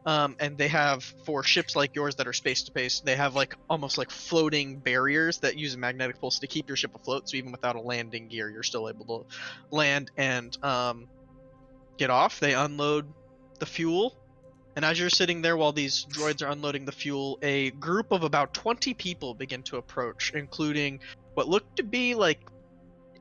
and they have, for ships like yours that are space to space, they have like almost like floating barriers that use a magnetic pulse to keep your ship afloat. So even without a landing gear, you're still able to land and get off. They unload the fuel, and as you're sitting there while these droids are unloading the fuel, a group of about 20 people begin to approach, including what looked to be like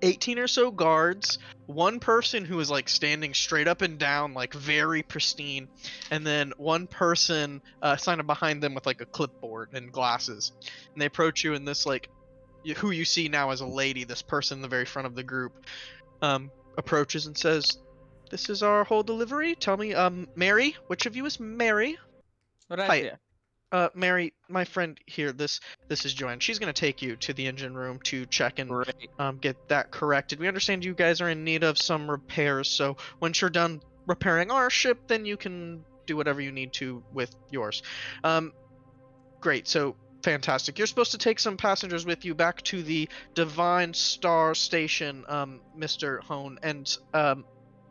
18 or so guards, one person who is like standing straight up and down, like very pristine, and then one person standing behind them with like a clipboard and glasses. And they approach you, and this like who you see now as a lady, this person in the very front of the group, approaches and says, "This is our whole delivery. Tell me, Mary, which of you is Mary?" What I Hi. do? Mary, my friend here, this is Joanne. She's gonna take you to the engine room to check and Great. get that corrected. We understand you guys are in need of some repairs, so once you're done repairing our ship, then you can do whatever you need to with yours. Great, so fantastic. You're supposed to take some passengers with you back to the Divine Star Station, Mr. Hone, and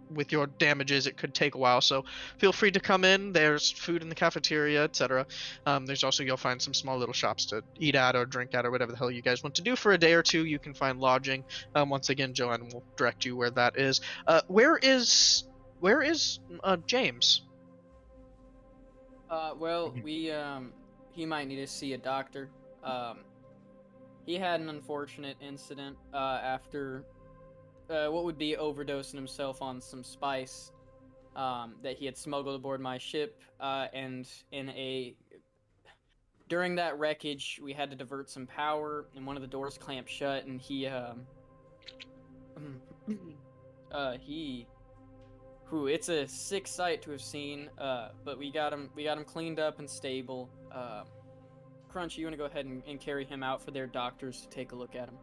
with your damages it could take a while, so feel free to come in. There's food in the cafeteria, etc. There's also, you'll find some small little shops to eat at or drink at or whatever the hell you guys want to do for a day or two. You can find lodging. Once again, Joanne will direct you where that is. Where is James? Well, he might need to see a doctor. He had an unfortunate incident after what would be overdosing himself on some spice that he had smuggled aboard my ship, and during that wreckage we had to divert some power, and one of the doors clamped shut, and it's a sick sight to have seen, but we got him cleaned up and stable. Crunchy, you want to go ahead and carry him out for their doctors to take a look at him?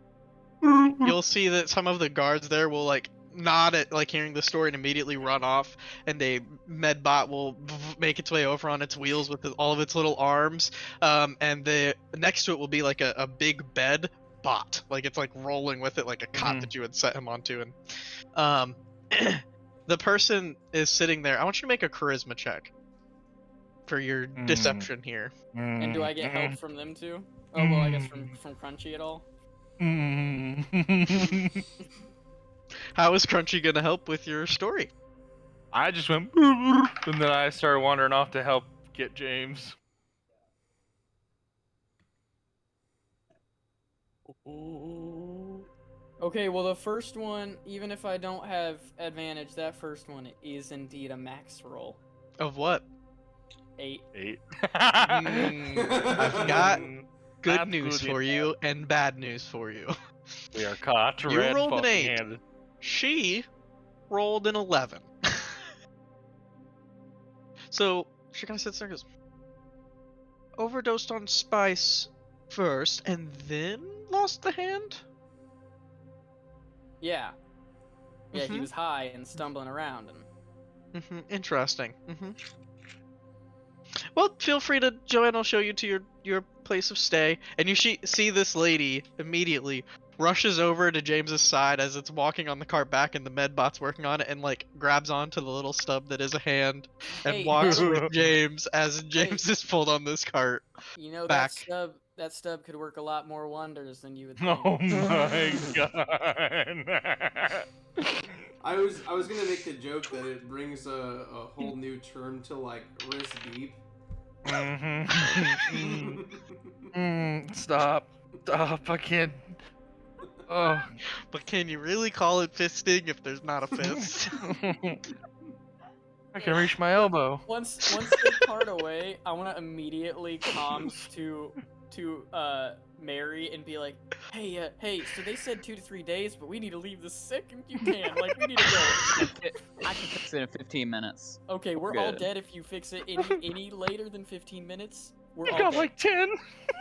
You'll see that some of the guards there will like nod at like hearing the story and immediately run off, and a medbot will make its way over on its wheels with all of its little arms, and the next to it will be like a big bed bot, like it's like rolling with it like a cot that you would set him onto. And the person is sitting there. I want you to make a charisma check for your deception here. And do I get help from them too? Oh well, I guess from Crunchy at all. How is Crunchy gonna help with your story? I just went and then I started wandering off to help get James. Okay, well the first one, even if I don't have advantage, that first one is indeed a max roll. Of what? 8. I've got good That's news good for you and bad news for you. We are caught You rolled an 8. red-handed. She rolled an 11. So she kind of sits there and goes, overdosed on spice first and then lost the hand? Yeah. Yeah, he was high and stumbling around and... Interesting. Well, feel free to, Joanne will show you to your place of stay, and you see this lady immediately rushes over to James's side as it's walking on the cart back, and the medbot's working on it, and like grabs onto the little stub that is a hand and Hey. walks with James as James is pulled on this cart. You know, back. that stub could work a lot more wonders than you would think. Oh my god. I was gonna make the joke that it brings a whole new term to like wrist deep. Stop, I can't. Oh. But can you really call it fisting if there's not a fist? I can reach my elbow. Once they part away, I want to immediately comms to Mary and be like, hey, so they said 2 to 3 days, but we need to leave the second you can. Like, we need to go. I can fix it in 15 minutes. Okay, we're all dead if you fix it any later than 15 minutes. We're all got dead. like 10.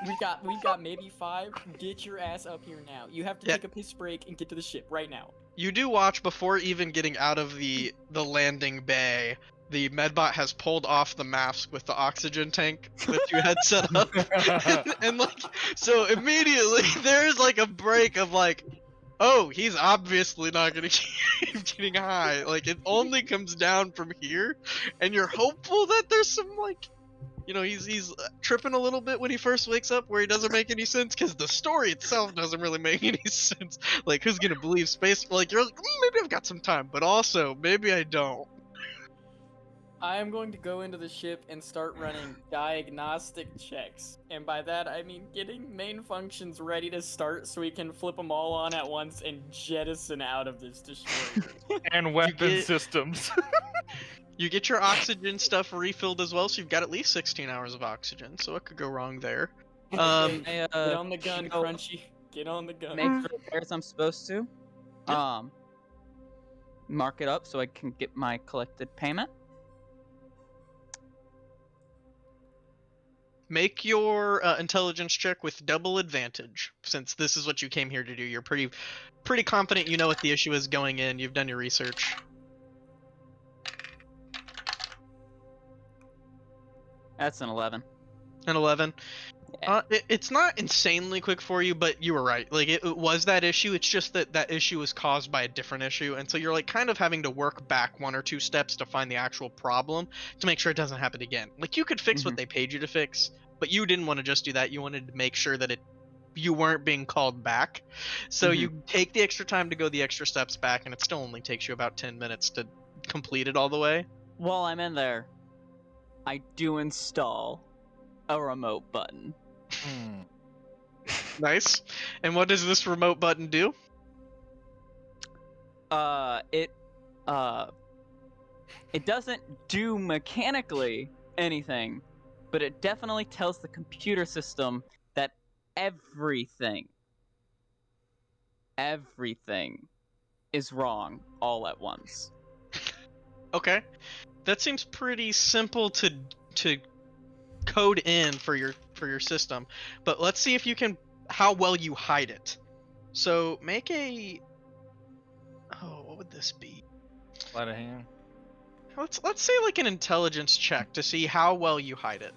We've got maybe 5. Get your ass up here now. You have to take a piss break and get to the ship right now. You do watch before even getting out of the landing bay. The medbot has pulled off the mask with the oxygen tank that you had set up, and like, so immediately there's like a break of like oh, he's obviously not gonna keep getting high. Like, it only comes down from here, and you're hopeful that there's some, like, you know, he's tripping a little bit when he first wakes up, where he doesn't make any sense, because the story itself doesn't really make any sense. Like, who's gonna believe space? Like, you're like, maybe I've got some time, but also maybe I don't. I am going to go into the ship and start running diagnostic checks. And by that, I mean getting main functions ready to start so we can flip them all on at once and jettison out of this destroyer. And weapon get- systems. You get your oxygen stuff refilled as well, so you've got at least 16 hours of oxygen. So what could go wrong there? Get on the gun, go- Crunchy. Get on the gun. Make the repairs I'm supposed to. Mark it up so I can get my collected payment. Make your intelligence check with double advantage, since this is what you came here to do. You're pretty confident you know what the issue is going in. You've done your research. That's an 11. An 11. Yeah. It's not insanely quick for you, but you were right. Like, it was that issue. It's just that issue was caused by a different issue, and so you're like kind of having to work back 1 or 2 steps to find the actual problem to make sure it doesn't happen again. Like, you could fix what they paid you to fix, but you didn't want to just do that. You wanted to make sure that you weren't being called back. So you take the extra time to go the extra steps back, and it still only takes you about 10 minutes to complete it all the way. While I'm in there, I do install a remote button. Nice. And what does this remote button do? It doesn't do mechanically anything, but it definitely tells the computer system that everything is wrong all at once. Okay. That seems pretty simple to code in for your system, but let's see if you can how well you hide it. So make a what would this be? Sleight of hand. Let's say like an intelligence check to see how well you hide it.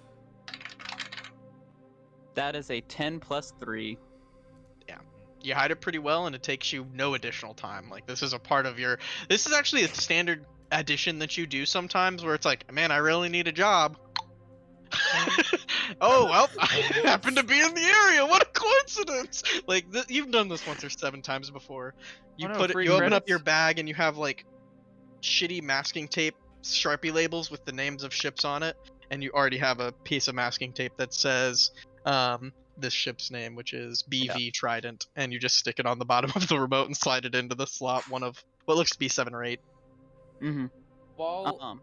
That is a 10 plus 3. You hide it pretty well, and it takes you no additional time. Like, this is a part of your this is actually a standard addition that you do sometimes, where it's like, man, I really need a job. Oh well, I happen to be in the area. What a coincidence! Like, you've done this once or 7 times before. You you open up your bag and you have like shitty masking tape, Sharpie labels with the names of ships on it, and you already have a piece of masking tape that says this ship's name, which is BV Trident, and you just stick it on the bottom of the remote and slide it into the slot one of what looks to be 7 or 8. Mm-hmm. While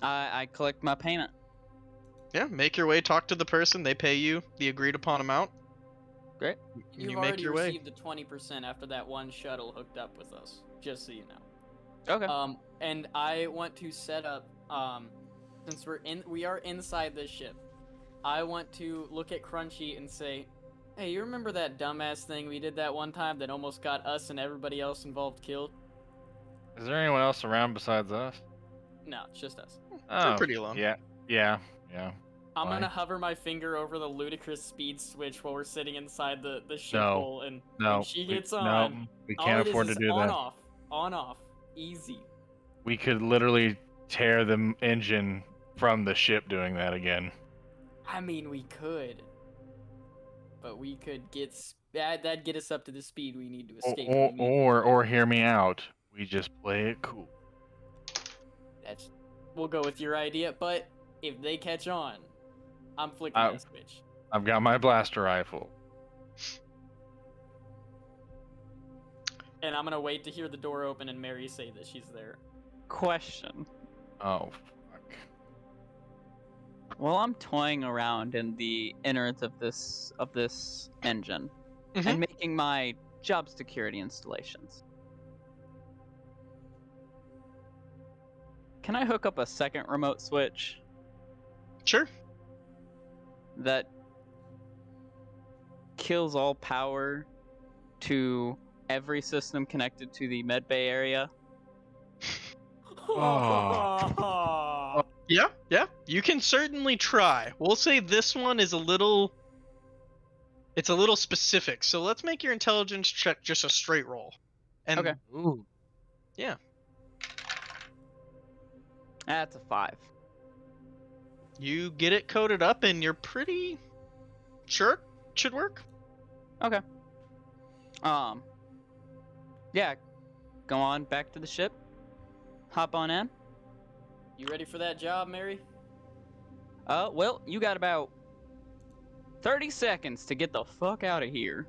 I collect my payment. Yeah, make your way, talk to the person, they pay you the agreed upon amount. Great. you've You make already your way. received the 20% after that one shuttle hooked up with us, just so you know. Okay. And I want to set up, since we are inside this ship, I want to look at Crunchy and say, hey, you remember that dumbass thing we did that one time that almost got us and everybody else involved killed? Is there anyone else around besides us? No, it's just us. They're pretty alone. Yeah. I'm Why? gonna hover my finger over the ludicrous speed switch while we're sitting inside the ship No. hole, and No. when she gets no, on, we all can't it is afford to is do on that. off, easy. We could literally tear the engine from the ship doing that again. I mean, we could, but we could that'd get us up to the speed we need to escape. Or hear me out. We just play it cool. We'll go with your idea, but if they catch on, I'm flicking that switch. I've got my blaster rifle. And I'm gonna wait to hear the door open and Mary say that she's there. Question. Oh, fuck. While I'm toying around in the innards of this engine Mm-hmm. and making my job security installations, can I hook up a second remote switch Sure. that kills all power to every system connected to the medbay area? Oh. Yeah, you can certainly try. We'll say this one is a little It's a little specific, so let's make your intelligence check just a straight roll. And Okay. Ooh. yeah, That's a 5. you get it coded up, and you're pretty sure it should work. Okay. Yeah. Go on back to the ship. Hop on in. You ready for that job, Mary? Well, you got about 30 seconds to get the fuck out of here.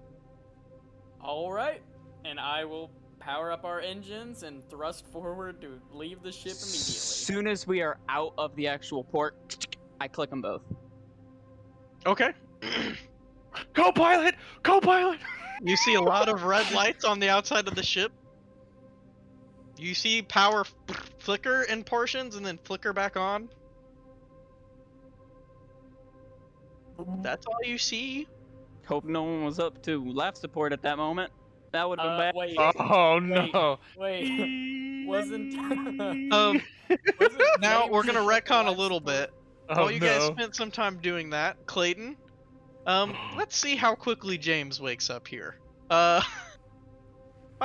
All right. And I will power up our engines and thrust forward to leave the ship immediately. Soon as we are out of the actual port, I click them both. Okay. Co-pilot! Co-pilot! You see a lot of red lights on the outside of the ship. You see power flicker in portions and then flicker back on. That's all you see. Hope no one was up to life support at that moment. That would have been bad. Wait, Oh no! wait. Wasn't Um, now James we're gonna up the retcon a life little support? bit. Oh While you guys no! spent some time doing that, Clayton, let's see how quickly James wakes up here. Why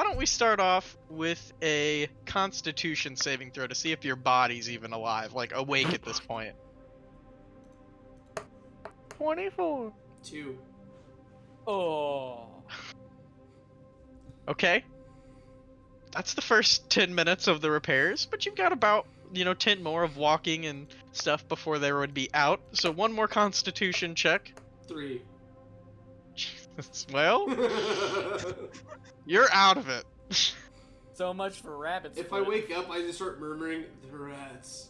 don't we start off with a Constitution saving throw to see if your body's even alive, like awake at this point. 24. 2. Oh. Okay. That's the first 10 minutes of the repairs, but you've got about, 10 more of walking and stuff before they would be out. So one more Constitution check. 3. Jesus. Well, you're out of it. So much for rabbits. If I wake up, I just start murmuring, the rats.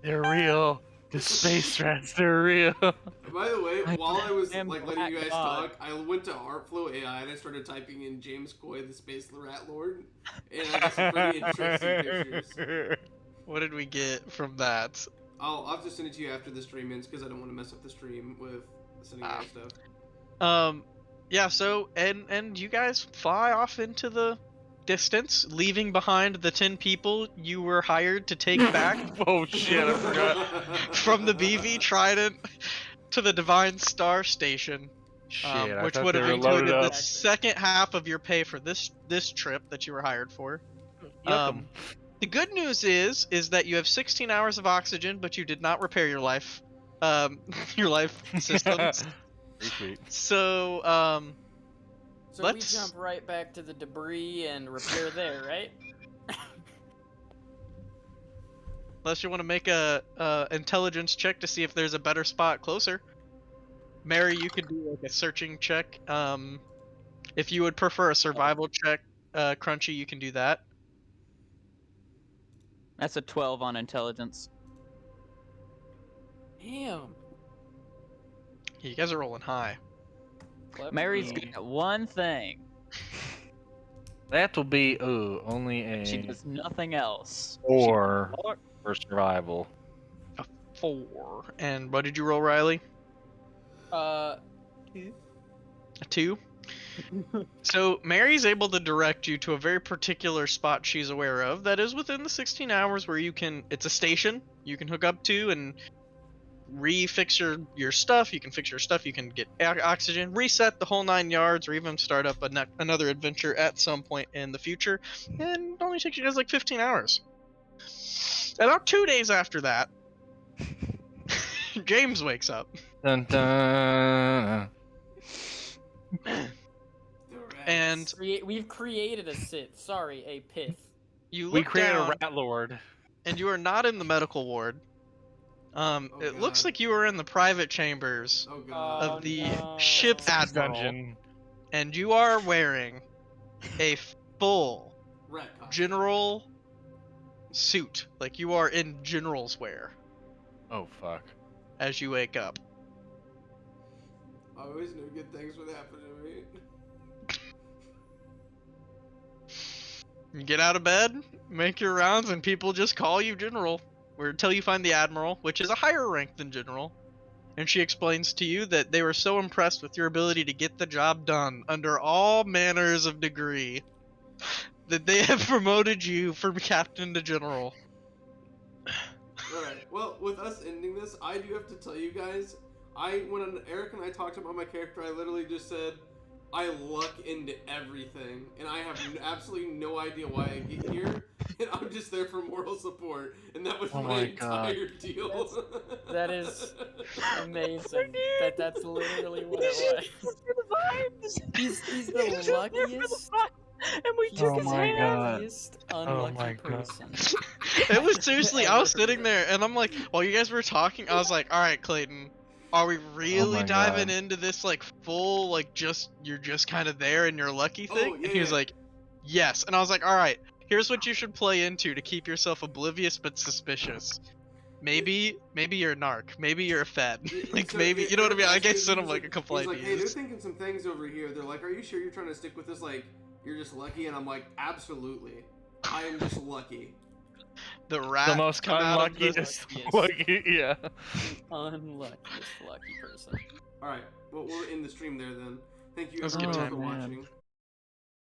They're real. The space rats, they're real. By the way, I while I was am letting you Black guys God. talk, I went to Artflow AI and I started typing in James Coy, the Space Rat Lord, and I got some pretty interesting pictures. What did we get from that? I'll have to send it to you after the stream ends because I don't want to mess up the stream with sending you guys stuff. Yeah, so and you guys fly off into the distance, leaving behind the 10 people you were hired to take back Oh shit, I forgot. from the BV Trident to the Divine Star Station, Shit, I which thought would they have were loaded included the up. second half of your pay for this trip that you were hired for. Yuckum. The good news is that you have 16 hours of oxygen, but you did not repair your life systems. Pretty sweet. So So let's- we jump right back to the debris and repair there, right? unless you want to make a intelligence check to see if there's a better spot closer. Mary, you could do like a searching check. If you would prefer a survival check, Crunchy, you can do that. That's a 12 on intelligence. Damn. You guys are rolling high. Clever. Mary's good at one thing. That will be only a She does nothing else. 4 for survival. 4. And what did you roll, Riley? A 2. So Mary's able to direct you to a very particular spot she's aware of that is within the 16 hours where you can. It's a station you can hook up to and refix your stuff. You can fix your stuff. You can get oxygen, reset the whole 9 yards, or even start up another adventure at some point in the future. And it only takes you guys like 15 hours. About 2 days after that, James wakes up. Dun, dun. The rats. And We've created a Sith. Sorry, a pith. you We look created down, a rat lord. and you are not in the medical ward. It looks God. like you are in the private chambers Oh god. of the no. ship's admiral, Dungeon. and you are wearing a full Rat costume. general suit, like you are in general's wear Oh fuck. as you wake up. I always knew good things would happen to me. You get out of bed, make your rounds, and people just call you general, or until you find the admiral, which is a higher rank than general. And she explains to you that they were so impressed with your ability to get the job done under all manners of degree that they have promoted you from captain to general. Alright, well, with us ending this, I do have to tell you guys, when Eric and I talked about my character, I literally just said, I luck into everything, and I have absolutely no idea why I get here, and I'm just there for moral support, and that was Oh my my God. entire deal. That is amazing. That's literally what it was. He's the luckiest. And we He's took Oh his the my hand. God. luckiest Oh unlucky my God. person. It was seriously, I was Ever sitting heard. there and I'm like, while you guys were talking, I was like, all right, Clayton, are we really my diving God. into this like full, like you're just kind of there and you're lucky thing? yeah, And he was yeah. like, yes. And I was like, all right, here's what you should play into to keep yourself oblivious but suspicious. Maybe you're a narc. Maybe you're a fed. Like So, maybe, you know what I Eric mean? I asked me, guess sent he him was like a couple he's like, hey, they're ideas. thinking some things over here. They're like, are you sure you're trying to stick with this? Like, you're just lucky? And I'm like, absolutely. I am just lucky. The rat The most come out of unluckiest. this. Lucky, yeah. Unluckiest lucky person. Alright, well, we'll end the stream there then. Thank you That was a everyone good for time. watching.